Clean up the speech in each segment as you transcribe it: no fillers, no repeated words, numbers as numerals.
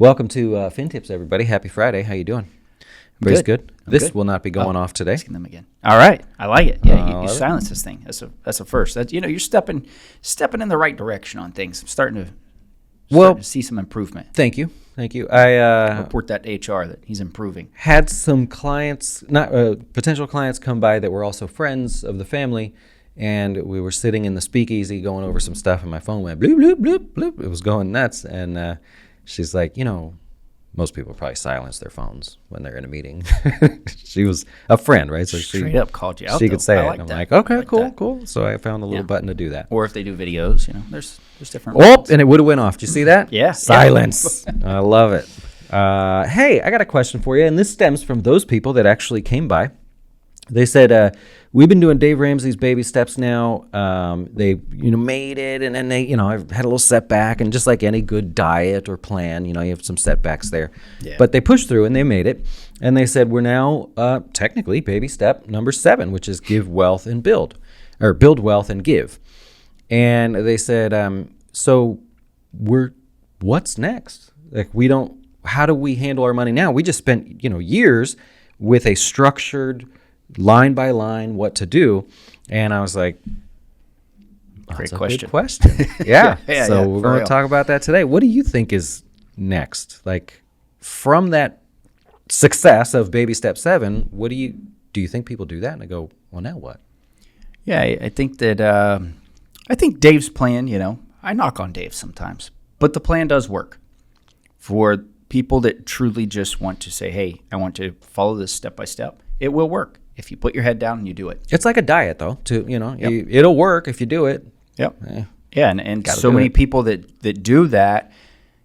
Welcome to Fin Tips, everybody. Happy Friday. How you doing? Everybody's good? This good. will not be going off today. Asking them again. All right, I like it. Yeah, you love it. silence this thing. That's a first. That you're stepping in the right direction on things. I'm starting to see some improvement. Thank you. I Report that to HR that he's improving. had some clients, not potential clients, come by that were also friends of the family, and we were sitting in the speakeasy going over some stuff, and my phone went bloop, bloop, bloop, bloop. It was going nuts, and she's like, most people probably silence their phones when they're in a meeting. She was a friend, right? So Straight up called you out. She could say it. Like I'm that. like, okay, Like cool. So I found a little button to do that. Or if they do videos, there's different. Oh, and it would have went off. Did you see that? Yeah. Silence. I love it. Hey, I got a question for you, and this stems from those people that actually came by. They said, we've been doing Dave Ramsey's baby steps now. They, made it, and then they, I've had a little setback, and just like any good diet or plan, you have some setbacks there. Yeah. But they pushed through, and they made it. And they said, we're now technically baby step number 7, which is give wealth and build, or build wealth and give. And they said, so what's next? Like, how do we handle our money now? We just spent, years with a structured, line by line, what to do. And I was like, Great good question. Yeah. Yeah, We're going to talk about that today. What do you think is next? Like, from that success of baby step 7, do you think people do that? And I go, well, now what? Yeah, I think that I think Dave's plan, I knock on Dave sometimes, but the plan does work for people that truly just want to say, hey, I want to follow this step by step. It will work if you put your head down and you do it. It's like a diet, though. Yep. It'll work if you do it. Yep. Yeah, and so do many it. people that do that,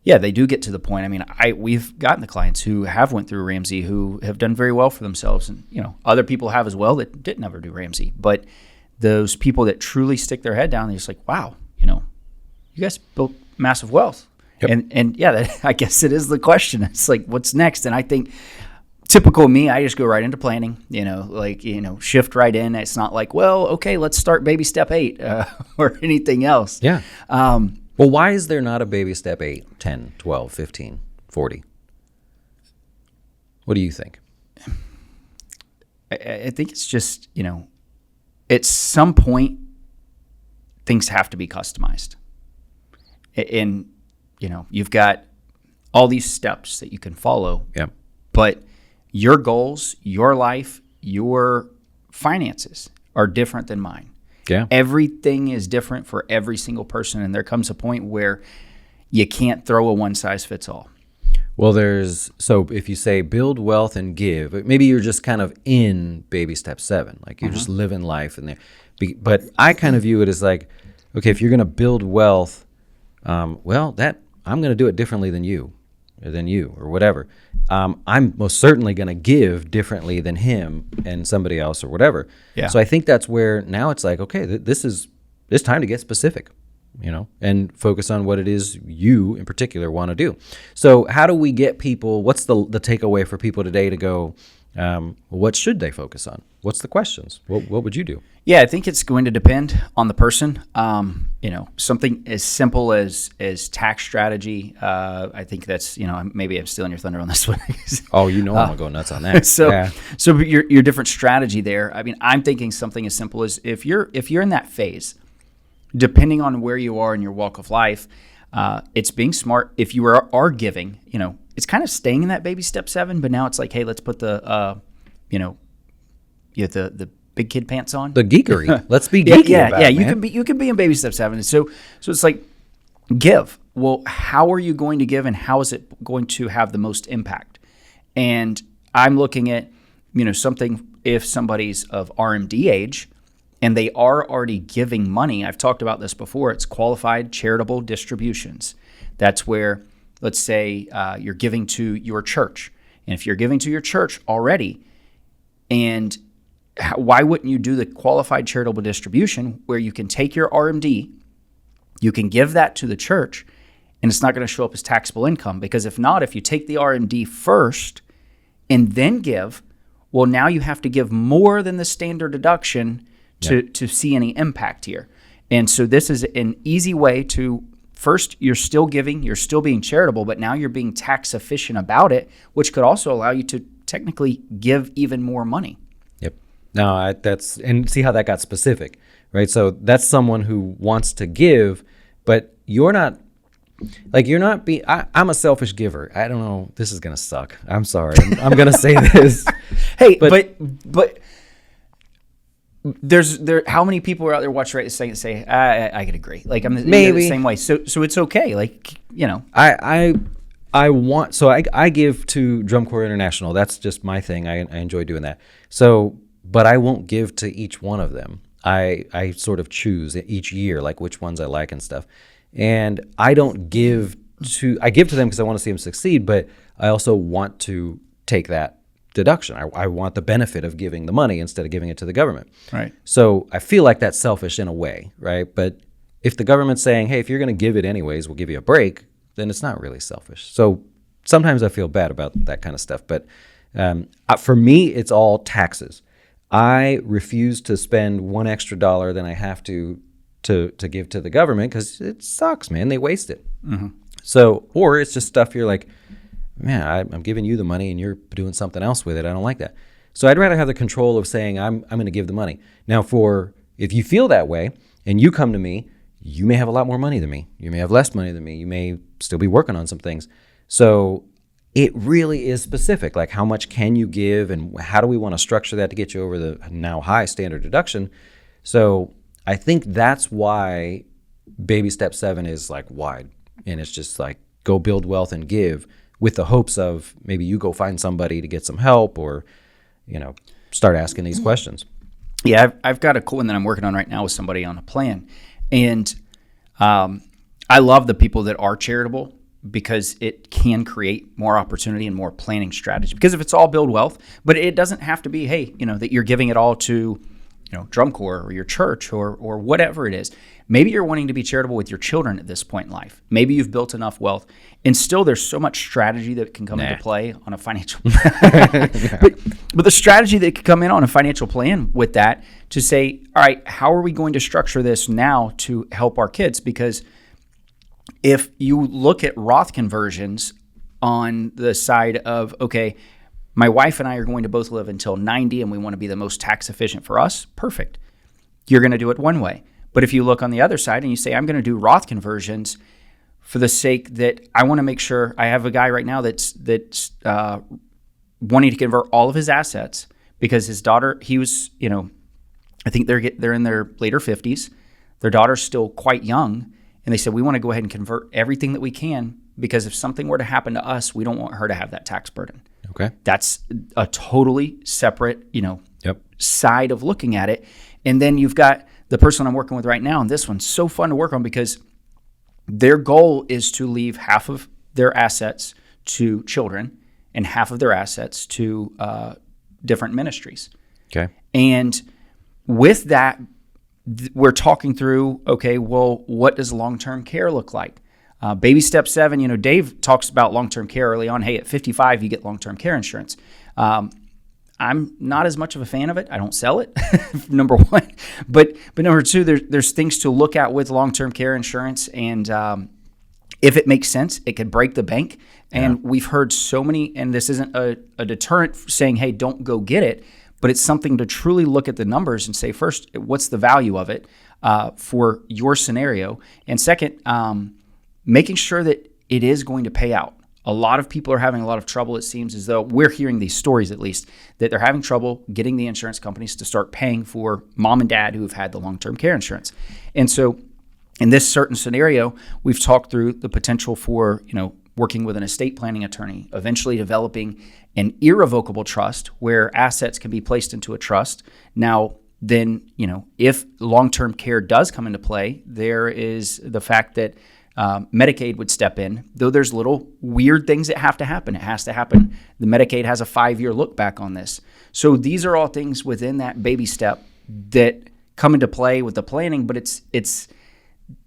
yeah, they do get to the point. I mean, we've gotten the clients who have went through Ramsey who have done very well for themselves, and other people have as well that didn't ever do Ramsey. But those people that truly stick their head down, they're just like, wow, you guys built massive wealth. Yep. And yeah, I guess it is the question. It's like, what's next? And I think typical me, I just go right into planning, shift right in. It's not like, well, okay, let's start baby step 8 or anything else. Yeah. Well, why is there not a baby step 8, 10, 12, 15, 40? What do you think? I think it's just, at some point, things have to be customized. And, you've got all these steps that you can follow. Yeah. But your goals, your life, your finances are different than mine. Yeah. Everything is different for every single person, and there comes a point where you can't throw a one-size-fits-all. Well, so if you say build wealth and give, maybe you're just kind of in baby step 7, like you're just living life in there. But I kind of view it as like, okay, if you're going to build wealth, I'm going to do it differently than you or whatever. I'm most certainly going to give differently than him and somebody else or whatever. Yeah. So I think that's where now it's like, okay, it's time to get specific, and focus on what it is you in particular want to do. So how do we get people, what's the takeaway for people today to go, what should they focus on? What's the questions? What would you do? Yeah, I think it's going to depend on the person. Something as simple as tax strategy. I think that's, maybe I'm stealing your thunder on this one. Oh, I'm gonna go nuts on that. So your different strategy there. I mean, I'm thinking something as simple as if you're in that phase, depending on where you are in your walk of life, it's being smart. If you are giving, it's kind of staying in that baby step 7, but now it's like, hey, let's put the big kid pants on. The geekery. Let's be geeky about it, man. You can be in baby step 7. So it's like, give. Well, how are you going to give, and how is it going to have the most impact? And I'm looking at, something, if somebody's of RMD age and they are already giving money. I've talked about this before. It's qualified charitable distributions. That's where, let's say, you're giving to your church. And if you're giving to your church already, and why wouldn't you do the qualified charitable distribution where you can take your RMD, you can give that to the church, and it's not going to show up as taxable income? Because if not, if you take the RMD first and then give, well, now you have to give more than the standard deduction to see any impact here. And so this is an easy way to first, you're still giving, you're still being charitable, but now you're being tax efficient about it, which could also allow you to technically give even more money. Yep. No, and see how that got specific, right? So that's someone who wants to give, but you're not being, I'm a selfish giver. I don't know. This is going to suck. I'm sorry. I'm going to say this. Hey, but there. How many people are out there watching right say I could agree. Like I'm maybe the same way. So it's okay. Like I want, so I give to Drum Corps International. That's just my thing. I enjoy doing that. So, but I won't give to each one of them. I sort of choose each year, like which ones I like and stuff. And I give to them because I want to see them succeed, but I also want to take that deduction. I want the benefit of giving the money instead of giving it to the government. Right. So I feel like that's selfish in a way, right? But if the government's saying, hey, if you're going to give it anyways, we'll give you a break, then it's not really selfish. So sometimes I feel bad about that kind of stuff. But for me, it's all taxes. I refuse to spend $1 extra than I have to give to the government because it sucks, man. They waste it. Mm-hmm. So, or it's just stuff you're like, man, I'm giving you the money and you're doing something else with it. I don't like that. So I'd rather have the control of saying I'm going to give the money. Now, if you feel that way and you come to me, you may have a lot more money than me. You may have less money than me. You may still be working on some things. So it really is specific. Like how much can you give and how do we want to structure that to get you over the now high standard deduction? So I think that's why baby step 7 is like wide. And it's just like go build wealth and give with the hopes of maybe you go find somebody to get some help or, start asking these questions. Yeah, I've got a cool one that I'm working on right now with somebody on a plan. And I love the people that are charitable because it can create more opportunity and more planning strategy. Because if it's all build wealth, but it doesn't have to be, hey, that you're giving it all to, Drum Corps or your church or whatever it is. Maybe you're wanting to be charitable with your children at this point in life. Maybe you've built enough wealth, and still there's so much strategy that can come into play on a financial. but the strategy that could come in on a financial plan with that to say, all right, how are we going to structure this now to help our kids? Because if you look at Roth conversions on the side of, okay, my wife and I are going to both live until 90 and we want to be the most tax efficient for us, perfect. You're going to do it one way. But if you look on the other side and you say, I'm going to do Roth conversions for the sake that I want to make sure, I have a guy right now that's wanting to convert all of his assets because his daughter, he was, I think they're in their later 50s. Their daughter's still quite young. And they said, we want to go ahead and convert everything that we can because if something were to happen to us, we don't want her to have that tax burden. Okay. That's a totally separate, side of looking at it. And then you've got the person I'm working with right now, and this one's so fun to work on because their goal is to leave half of their assets to children and half of their assets to different ministries. Okay. And with that, we're talking through, okay, well, what does long-term care look like? Baby step 7, Dave talks about long-term care early on. Hey, at 55, you get long-term care insurance. I'm not as much of a fan of it. I don't sell it, number one. But number two, there's things to look at with long-term care insurance. And if it makes sense, it could break the bank. And we've heard so many, and this isn't a deterrent saying, hey, don't go get it. But it's something to truly look at the numbers and say, first, what's the value of it for your scenario? And second, making sure that it is going to pay out. A lot of people are having a lot of trouble, it seems as though we're hearing these stories at least, that they're having trouble getting the insurance companies to start paying for mom and dad who have had the long-term care insurance. And so in this certain scenario, we've talked through the potential for, working with an estate planning attorney, eventually developing an irrevocable trust where assets can be placed into a trust. Now, then, if long-term care does come into play, there is the fact that Medicaid would step in, though there's little weird things that have to happen. It has to happen. The Medicaid has a 5-year look back on this. So these are all things within that baby step that come into play with the planning, but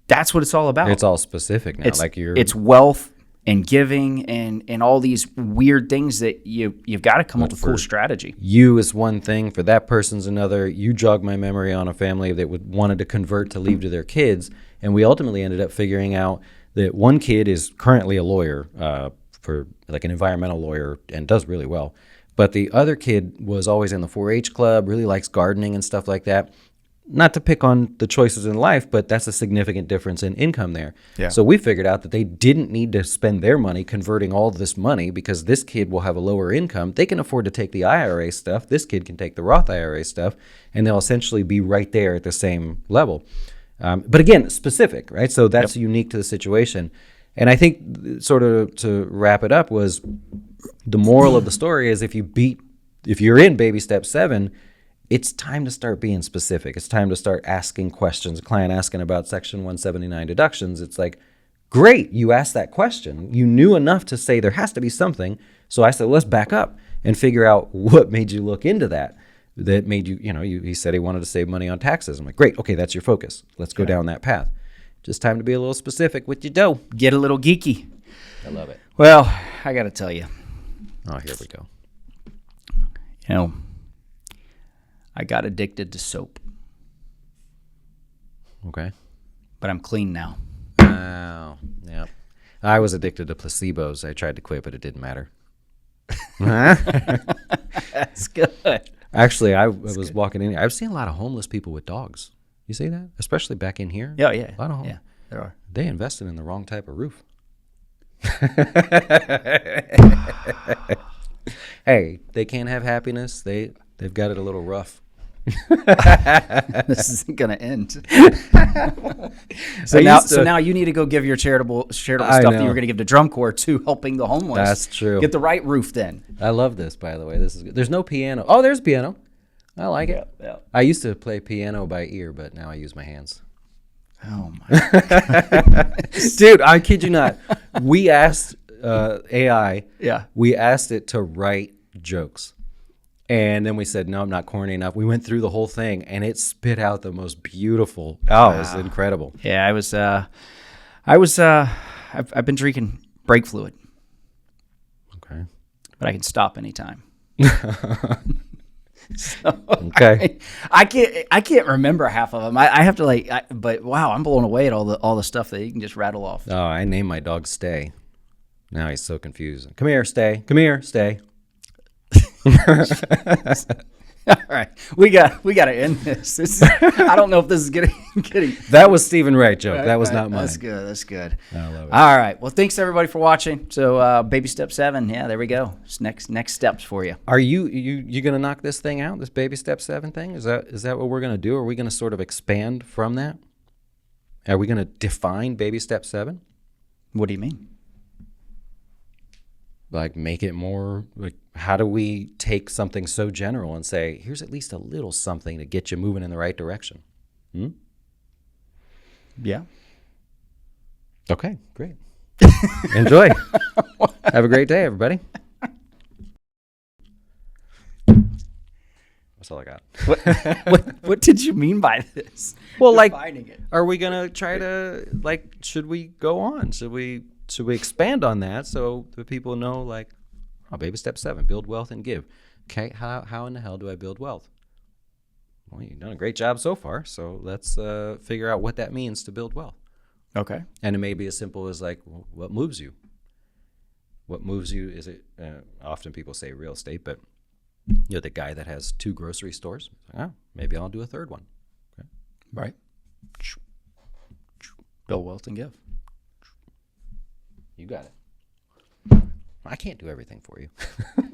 that's what it's all about. It's all specific now. It's wealth and giving and all these weird things that you've got to come up with a cool strategy. You is one thing, for that person's another. You jog my memory on a family that wanted to convert to leave to their kids, and we ultimately ended up figuring out that one kid is currently a lawyer for like an environmental lawyer and does really well. But the other kid was always in the 4-H club, really likes gardening and stuff like that. Not to pick on the choices in life, but that's a significant difference in income there. Yeah. So we figured out that they didn't need to spend their money converting all this money because this kid will have a lower income. They can afford to take the IRA stuff. This kid can take the Roth IRA stuff, and they'll essentially be right there at the same level. But again, specific, right? So that's unique to the situation. And I think sort of to wrap it up was the moral of the story is if you're in baby step 7, it's time to start being specific. It's time to start asking questions. A client asking about Section 179 deductions. It's like, great, you asked that question. You knew enough to say there has to be something. So I said, let's back up and figure out what made you look into that. That made you, he said he wanted to save money on taxes. I'm like, great, okay, that's your focus. Let's go down that path. Just time to be a little specific with your dough. Get a little geeky. I love it. Well, I got to tell you. Oh, here we go. I got addicted to soap, Okay. but I'm clean now. Oh, yeah. I was addicted to placebos. I tried to quit, but it didn't matter. That's good. Actually, I was walking in. I've seen a lot of homeless people with dogs. You see that? Especially back in here. Yeah, yeah. A lot of homeless. Yeah, there are. They invested in the wrong type of roof. Hey, they can't have happiness. They've got it a little rough. This isn't going to end. So now you need to go give your charitable stuff that you were going to give to Drum Corps to helping the homeless. That's true. Get the right roof then. I love this, by the way. This is good. There's no piano. Oh, there's a piano. I like it. Yeah. I used to play piano by ear, but now I use my hands. Oh my. Dude, I kid you not. We asked AI. Yeah. We asked it to write jokes. And then we said, no, I'm not corny enough. We went through the whole thing, and it spit out the most beautiful. Oh, it was incredible. Yeah, I've been drinking brake fluid, Okay. but I can stop anytime. Okay. I can't remember half of them. I have to but wow, I'm blown away at all the stuff that you can just rattle off. Oh, I named my dog Stay. Now he's so confused. Come here, Stay. Come here, Stay. All right, we got to end this. I don't know if this is getting. That was Stephen Wright joke. That was not mine. That's good. I love it. All right. Well, thanks everybody for watching. So, baby step 7. Yeah, there we go. It's next steps for you. Are you gonna knock this thing out? This baby step 7 thing? Is that what we're gonna do? Are we gonna sort of expand from that? Are we gonna define baby step 7? What do you mean? Like make it more like, how do we take something so general and say, here's at least a little something to get you moving in the right direction? Yeah. Okay, great. Enjoy. Have a great day, everybody. That's all I got. What did you mean by this? Well, like, Defining it. are we gonna try to should we go on? Should we expand on that so the people know, like, oh, baby step 7, build wealth and give. Okay, how in the hell do I build wealth? Well, you've done a great job so far, so let's figure out what that means to build wealth. Okay. And it may be as simple as like, well, what moves you? What moves you? Is it often people say real estate, but you're the guy that has 2 grocery stores. Oh, maybe I'll do a 3rd one. Okay. Right. Build wealth and give. You got it. I can't do everything for you.